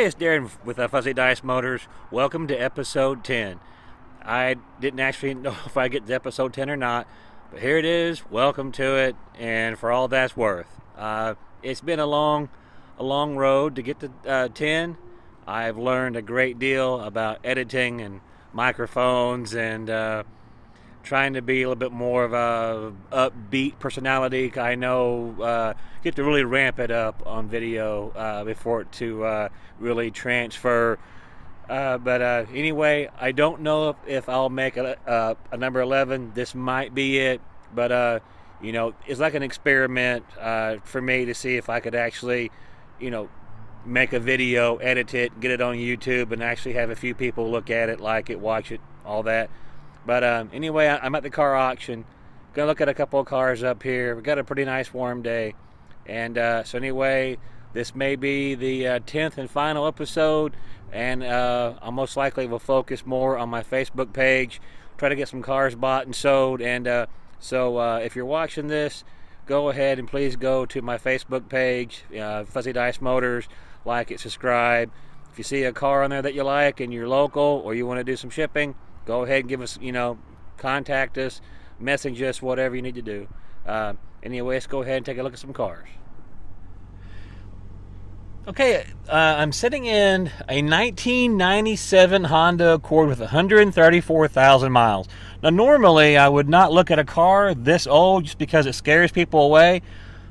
Hey, it's Darren with Fuzzy Dice Motors. Welcome to episode 10. I didn't actually know if I get to episode 10 or not, but here it is. Welcome to it, and for all that's worth. It's been a long road to get to 10. I've learned a great deal about editing and microphones and trying to be a little bit more of a upbeat personality. I know you have to really ramp it up on video before it to really transfer. But anyway, I don't know if I'll make a number 11. This might be it, but it's like an experiment for me to see if I could actually, make a video, edit it, get it on YouTube, and actually have a few people look at it, like it, watch it, all that. But anyway, I'm at the car auction. Gonna look at a couple of cars up here. We got a pretty nice warm day, and so anyway, this may be the 10th and final episode, and I most likely will focus more on my Facebook page, try to get some cars bought and sold. And so if you're watching this, go ahead and please go to my Facebook page, Fuzzy Dice Motors, like it, subscribe. If you see a car on there that you like and you're local or you want to do some shipping, go ahead and give us, contact us, message us, whatever you need to do. Anyway, let's go ahead and take a look at some cars. Okay, I'm sitting in a 1997 Honda Accord with 134,000 miles. Now, normally I would not look at a car this old just because it scares people away,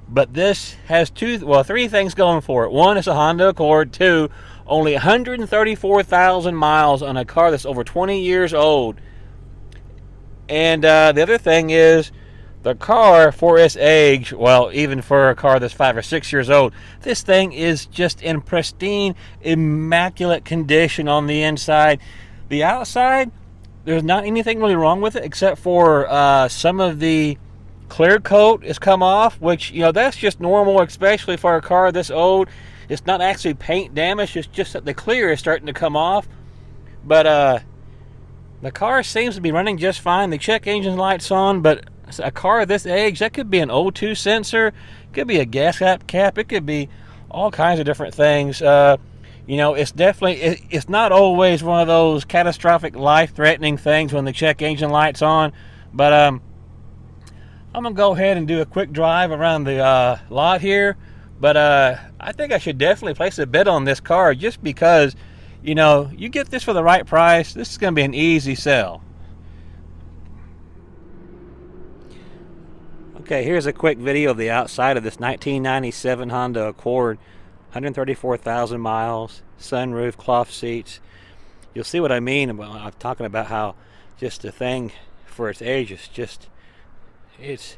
but this has three things going for it. One, it's a Honda Accord. Two, only 134,000 miles on a car that's over 20 years old. And the other thing is, the car, for its age, well, even for a car that's 5 or 6 years old, this thing is just in pristine, immaculate condition on the inside. The outside, there's not anything really wrong with it, except for some of the clear coat has come off, which, that's just normal, especially for a car this old. It's not actually paint damage, it's just that the clear is starting to come off. But the car seems to be running just fine. The check engine light's on, but a car this age, that could be an O2 sensor, it could be a gas cap, it could be all kinds of different things. It's definitely, it's not always one of those catastrophic, life-threatening things when the check engine light's on. But I'm gonna go ahead and do a quick drive around the lot here. But I think I should definitely place a bid on this car, just because, you get this for the right price. This is going to be an easy sell. Okay, here's a quick video of the outside of this 1997 Honda Accord. 134,000 miles, sunroof, cloth seats. You'll see what I mean about, I'm talking about how just the thing for its age is just, it's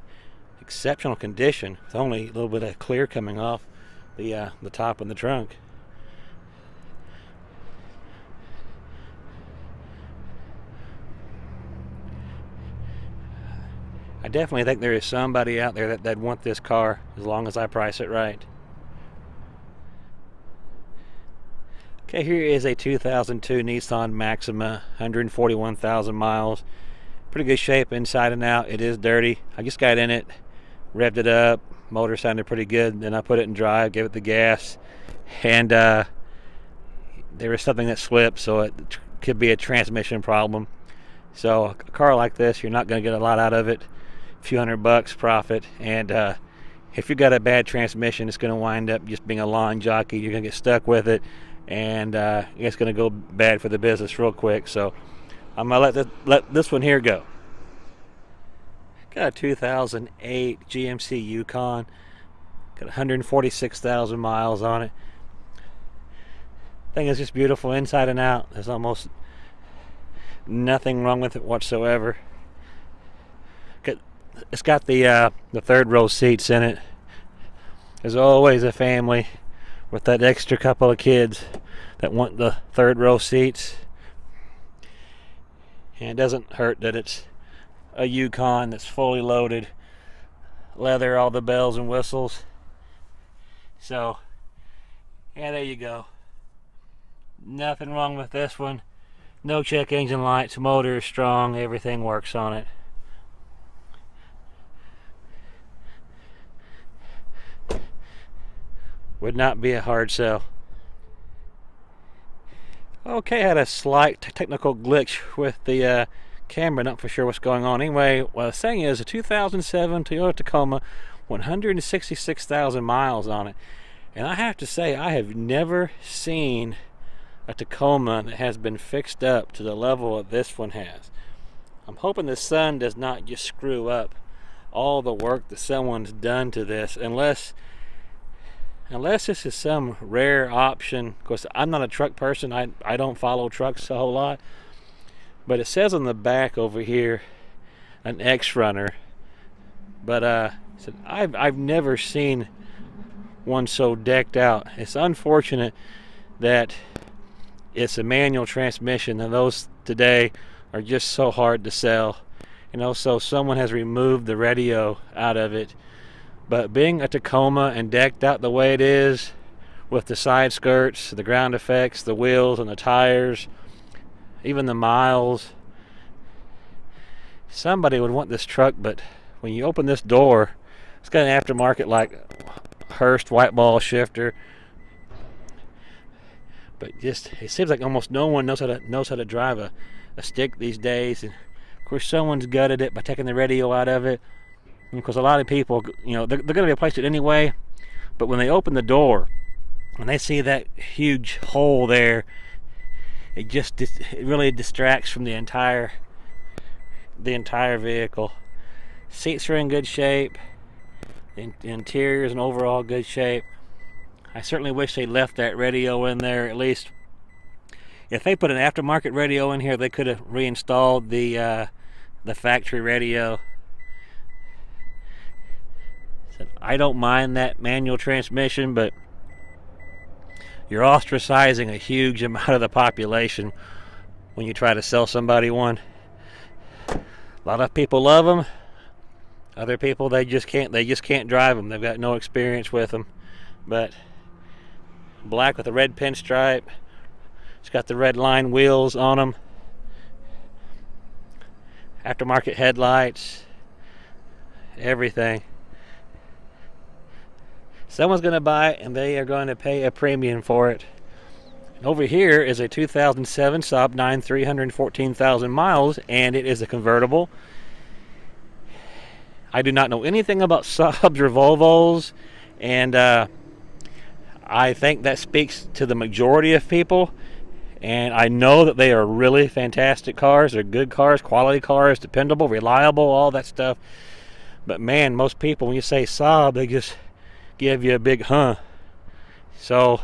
exceptional condition, with only a little bit of clear coming off the top and the trunk. I definitely think there is somebody out there that'd want this car, as long as I price it right. Okay, here is a 2002 Nissan Maxima, 141,000 miles. Pretty good shape inside and out. It is dirty. I just got in it, revved it up, motor sounded pretty good. Then I put it in drive, gave it the gas, and there was something that slipped, so it could be a transmission problem. So a car like this, you're not going to get a lot out of it. A few $100 profit, and if you've got a bad transmission, it's going to wind up just being a lawn jockey. You're going to get stuck with it, and it's going to go bad for the business real quick. So I'm going to let this one here go. Got a 2008 GMC Yukon. Got 146,000 miles on it. Thing is just beautiful inside and out. There's almost nothing wrong with it whatsoever. It's got the third row seats in it. There's always a family with that extra couple of kids that want the third row seats. And it doesn't hurt that it's a Yukon that's fully loaded, leather, all the bells and whistles. So yeah, there you go. Nothing wrong with this one. No check engine lights, motor is strong, everything works on it. Would not be a hard sell. Okay, I had a slight technical glitch with the camera, not for sure what's going on. Anyway, what I was saying is a 2007 Toyota Tacoma, 166,000 miles on it. And I have to say, I have never seen a Tacoma that has been fixed up to the level that this one has. I'm hoping the sun does not just screw up all the work that someone's done to this, unless this is some rare option. Of course, I'm not a truck person. I don't follow trucks a whole lot. But it says on the back over here, an X-Runner. But I've never seen one so decked out. It's unfortunate that it's a manual transmission, and those today are just so hard to sell. So someone has removed the radio out of it. But being a Tacoma and decked out the way it is, with the side skirts, the ground effects, the wheels and the tires, even the miles, somebody would want this truck. But when you open this door, it's got an aftermarket like Hurst white ball shifter. But just, it seems like almost no one knows how to drive a stick these days. And of course, someone's gutted it by taking the radio out of it. And of course, a lot of people, they're going to replace it anyway. But when they open the door and they see that huge hole there, it really distracts from the entire vehicle. Seats are in good shape. The interior is in overall good shape. I certainly wish they left that radio in there. At least if they put an aftermarket radio in here, they could have reinstalled the factory radio. So I don't mind that manual transmission, but you're ostracizing a huge amount of the population when you try to sell somebody one. A lot of people love them. Other people, they just can't drive them. They've got no experience with them. But black with a red pinstripe. It's got the red line wheels on them. Aftermarket headlights. Everything. Someone's going to buy it, and they are going to pay a premium for it. And over here is a 2007 Saab 9, 314,000 miles, and it is a convertible. I do not know anything about Saabs or Volvos, and I think that speaks to the majority of people. And I know that they are really fantastic cars. They're good cars, quality cars, dependable, reliable, all that stuff. But man, most people, when you say Saab, they just give you a big huh. So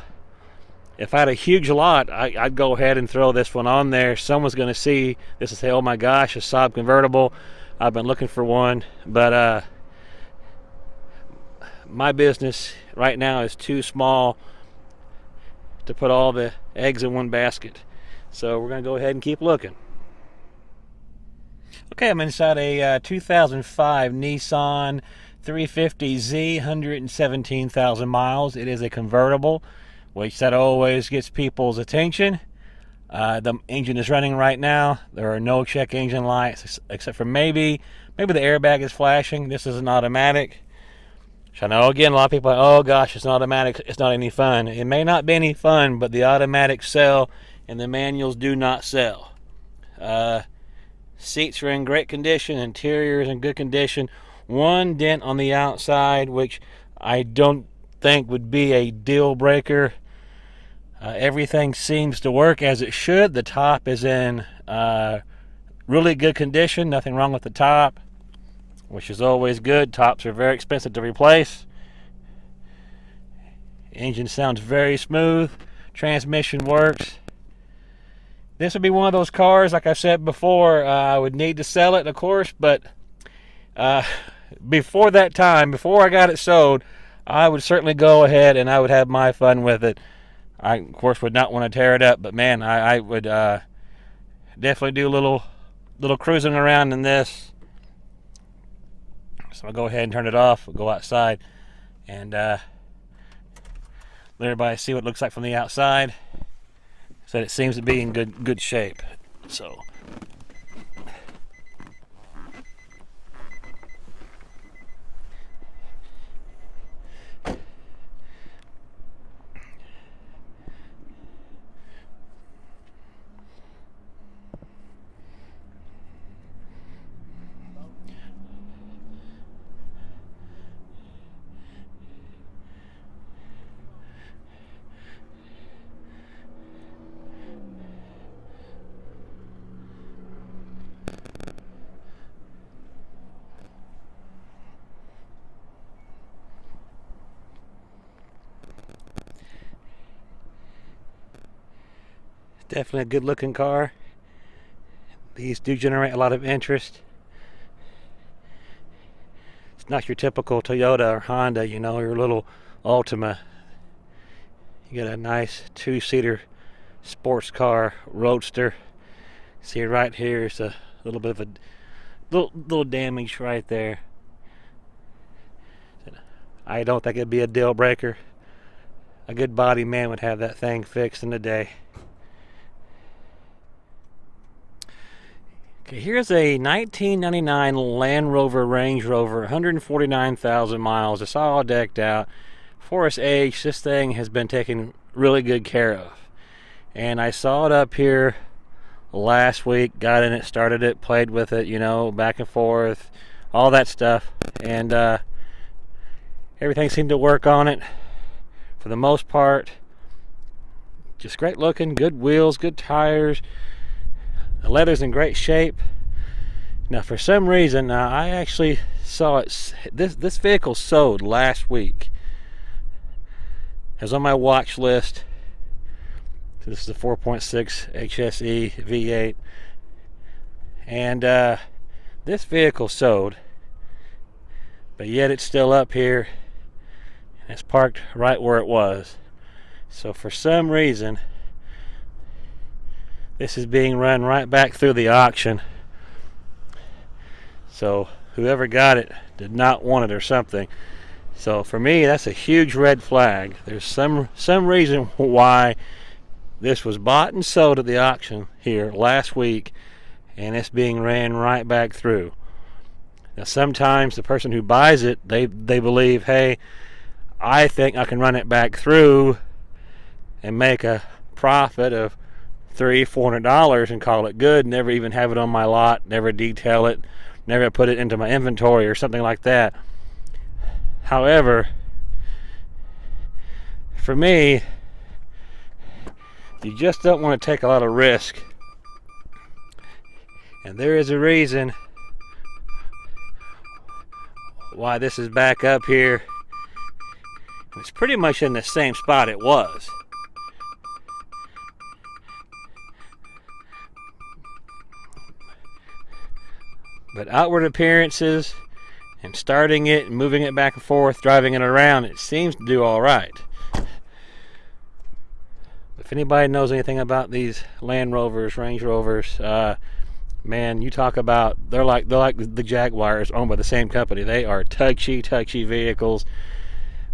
if I had a huge lot, I'd go ahead and throw this one on there. Someone's going to see this and say, oh my gosh, a Saab convertible. I've been looking for one. But my business right now is too small to put all the eggs in one basket. So we're going to go ahead and keep looking. Okay, I'm inside a 2005 Nissan 350Z, 117,000 miles. It is a convertible, which that always gets people's attention. The engine is running right now. There are no check engine lights, except for maybe the airbag is flashing. This is an automatic. So I know, again, a lot of people are like, oh gosh, it's an automatic, it's not any fun. It may not be any fun, but the automatics sell and the manuals do not sell. Seats are in great condition, interior is in good condition. One dent on the outside, which I don't think would be a deal breaker. Everything seems to work as it should. The top is in really good condition, nothing wrong with the top, which is always good. Tops are very expensive to replace. Engine sounds very smooth. Transmission works. This would be one of those cars, like I said before, I would need to sell it, of course, but before that time, before I got it sold, I would certainly go ahead and I would have my fun with it. I, of course, would not want to tear it up, but man, I would definitely do a little cruising around in this. So I'll go ahead and turn it off. We'll go outside and let everybody see what it looks like from the outside. So it seems to be in good shape. So Definitely a good looking car. These do generate a lot of interest. It's not your typical Toyota or Honda, your little Altima. You got a nice two-seater sports car, roadster. See right here is a little bit of a little damage right there. I don't think it'd be a deal breaker. A good body man would have that thing fixed in a day. Okay, here's a 1999 Land Rover Range Rover, 149,000 miles. It's all decked out. For its age, this thing has been taken really good care of. And I saw it up here last week, got in it, started it, played with it, back and forth, all that stuff. And everything seemed to work on it for the most part. Just great looking, good wheels, good tires. The leather's in great shape. Now, for some reason, I actually saw it. This vehicle sold last week. It was on my watch list. This is a 4.6 HSE V8, and this vehicle sold, but yet it's still up here. And it's parked right where it was. So for some reason, this is being run right back through the auction. So whoever got it did not want it or something. So for me, that's a huge red flag. There's some reason why this was bought and sold at the auction here last week, and it's being ran right back through. Now sometimes the person who buys it, they believe, hey, I think I can run it back through and make a profit of $300-400 and call it good, never even have it on my lot, never detail it, never put it into my inventory or something like that. However, for me, you just don't want to take a lot of risk. And there is a reason why this is back up here. It's pretty much in the same spot it was. But outward appearances and starting it and moving it back and forth, driving it around, it seems to do all right. If anybody knows anything about these Land Rovers, Range Rovers, man, you talk about, they're like the Jaguars owned by the same company. They are touchy vehicles,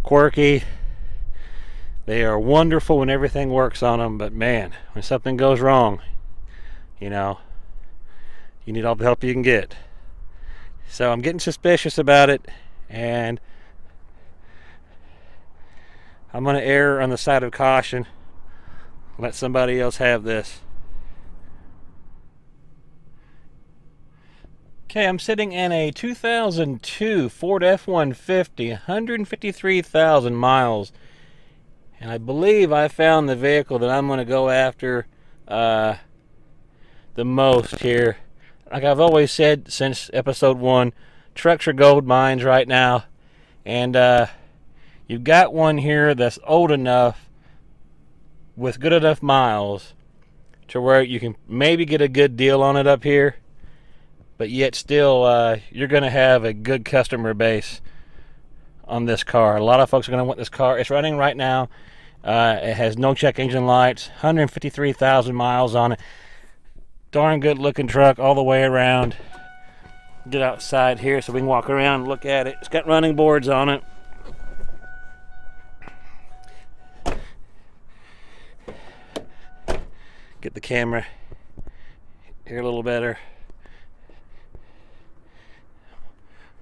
quirky. They are wonderful when everything works on them, but man, when something goes wrong, you need all the help you can get. So I'm getting suspicious about it, and I'm going to err on the side of caution. Let somebody else have this. Okay, I'm sitting in a 2002 Ford F-150, 153,000 miles. And I believe I found the vehicle that I'm going to go after the most here. Like I've always said since episode 1, trucks are gold mines right now. And you've got one here that's old enough with good enough miles to where you can maybe get a good deal on it up here, but yet still you're going to have a good customer base on this car. A lot of folks are going to want this car. It's running right now. It has no check engine lights, 153,000 miles on it. Darn good looking truck all the way around. Get outside here so we can walk around and look at it. It's got running boards on it. Get the camera here a little better.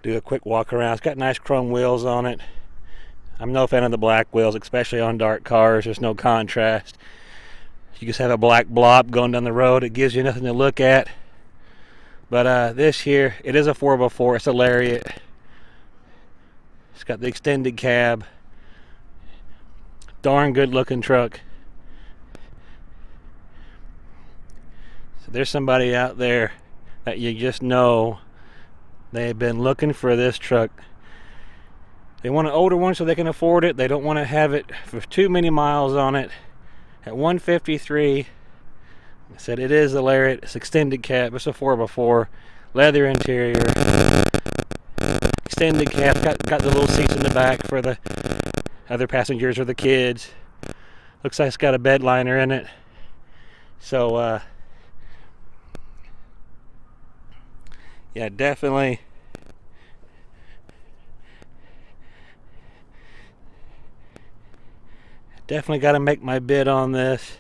Do a quick walk around. It's got nice chrome wheels on it. I'm no fan of the black wheels, especially on dark cars. There's no contrast. You just have a black blob going down the road. It gives you nothing to look at. But this here, it is a 4x4. It's a Lariat. It's got the extended cab. Darn good looking truck. So there's somebody out there that you just know they've been looking for this truck. They want an older one so they can afford it. They don't want to have it for too many miles on it. At 153, I said it is the Lariat. It's extended cab. It's a 4x4, leather interior, extended cab. Got the little seats in the back for the other passengers or the kids. Looks like it's got a bed liner in it. So yeah, definitely got to make my bid on this.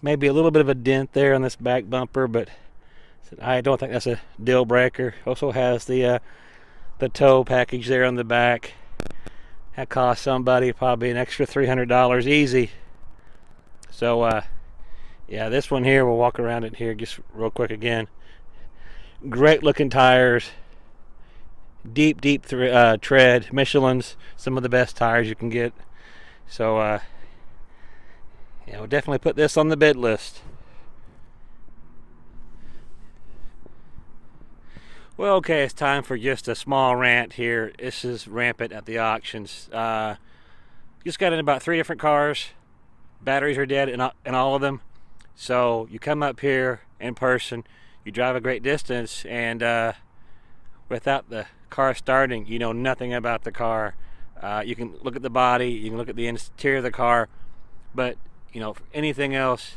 Maybe a little bit of a dent there on this back bumper, but I don't think that's a deal breaker. Also has the tow package there on the back. That cost somebody probably an extra $300 easy. So yeah, this one here, we'll walk around it here just real quick again. Great looking tires, deep tread. Michelin's some of the best tires you can get. So yeah, we'll definitely put this on the bid list. Well, okay, it's time for just a small rant here. This is rampant at the auctions. Just got in about 3 different cars. Batteries are dead in all of them. So you come up here in person, you drive a great distance, and without the car starting, you know nothing about the car. You can look at the body, you can look at the interior of the car, but you know, for anything else,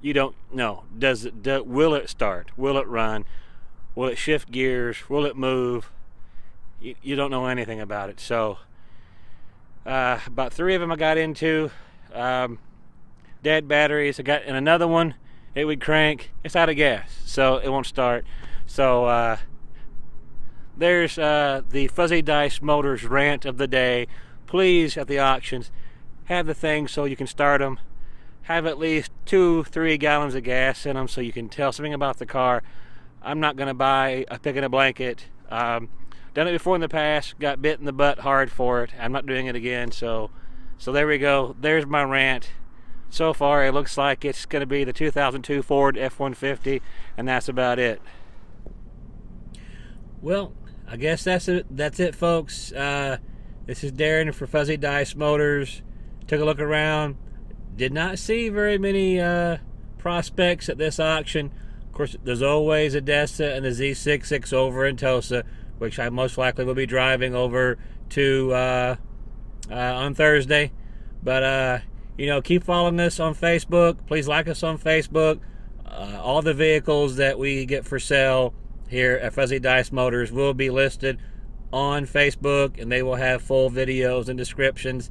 you don't know. Will it start? Will it run? Will it shift gears? Will it move? You don't know anything about it. So about 3 of them I got into. Dead batteries. I got in another one. It would crank. It's out of gas, so it won't start. So there's the Fuzzy Dice Motors rant of the day. Please, at the auctions, have the things so you can start them. Have at least 2-3 gallons of gas in them so you can tell something about the car. I'm not going to buy a pick and a blanket. Done it before in the past. Got bit in the butt hard for it. I'm not doing it again. So there we go. There's my rant. So far, it looks like it's going to be the 2002 Ford F-150, and that's about it. Well, I guess that's it, folks. This is Darren for Fuzzy Dice Motors. Took a look around. Did not see very many prospects at this auction. Of course, there's always a Dessa and the Z66 over in Tosa, which I most likely will be driving over to on Thursday. But you know, keep following us on Facebook. Please like us on Facebook. All the vehicles that we get for sale here at Fuzzy Dice Motors will be listed on Facebook, and they will have full videos and descriptions.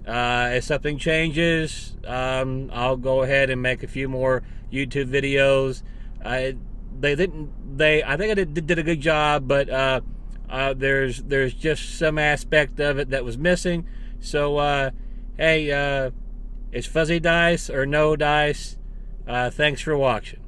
If something changes, I'll go ahead and make a few more YouTube videos. I think I did a good job, but there's just some aspect of it that was missing. So hey, it's Fuzzy Dice or no dice. Thanks for watching.